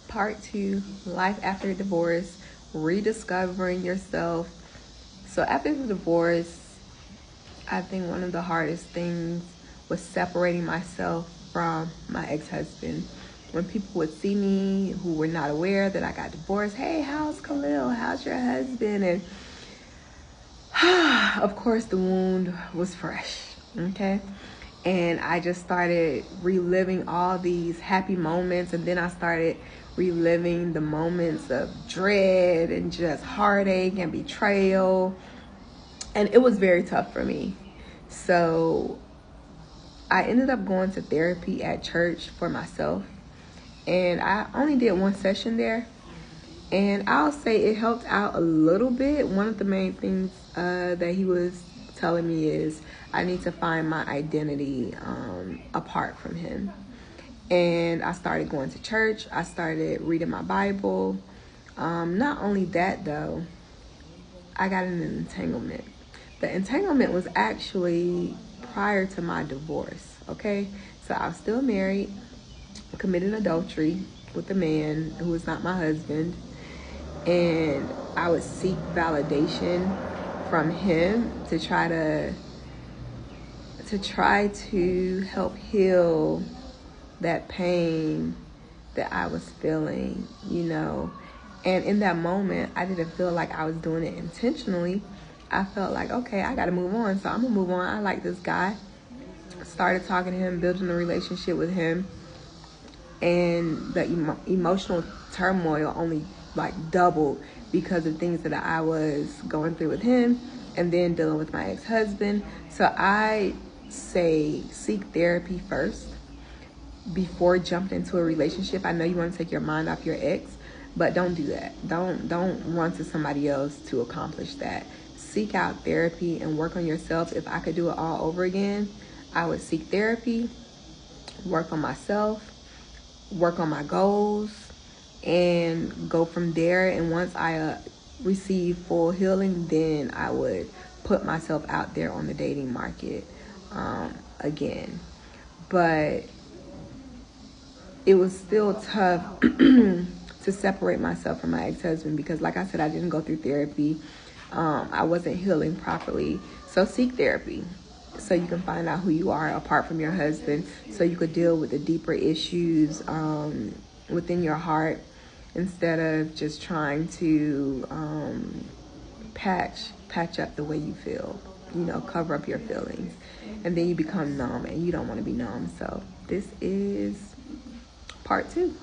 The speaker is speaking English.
Part 2, life after divorce, rediscovering yourself. So after the divorce, I think one of the hardest things was separating myself from my ex-husband. When people would see me who were not aware that I got divorced, hey, how's Khalil? How's your husband? And of course, the wound was fresh, okay? And I just started reliving all these happy moments, and then I started reliving the moments of dread and just heartache and betrayal. And it was very tough for me. So I ended up going to therapy at church for myself. And I only did one session there. And I'll say it helped out a little bit. One of the main things that he was telling me is I need to find my identity apart from him. And I started going to church. I started reading my Bible. Not only that, though, I got in an entanglement. The entanglement was actually prior to my divorce, okay? So I was still married, committed adultery with a man who was not my husband. And I would seek validation from him to try to help heal that pain that I was feeling, you know. And in that moment, I didn't feel like I was doing it intentionally. I felt like, okay, I got to move on. So I'm going to move on. I like this guy. Started talking to him, building a relationship with him. And the emotional turmoil only like doubled because of things that I was going through with him and then dealing with my ex-husband. So I say seek therapy first before jumping into a relationship. I know you want to take your mind off your ex, but don't do that. Don't run to somebody else to accomplish that. Seek out therapy and work on yourself. If I could do it all over again, I would seek therapy, work on myself, work on my goals, and go from there. And once I receive full healing, then I would put myself out there on the dating market again. But it was still tough to separate myself from my ex-husband because, like I said, I didn't go through therapy. I wasn't healing properly. So seek therapy so you can find out who you are apart from your husband, so you could deal with the deeper issues within your heart instead of just trying to patch up the way you feel, you know, cover up your feelings. And then you become numb, and you don't want to be numb. So this is part 2.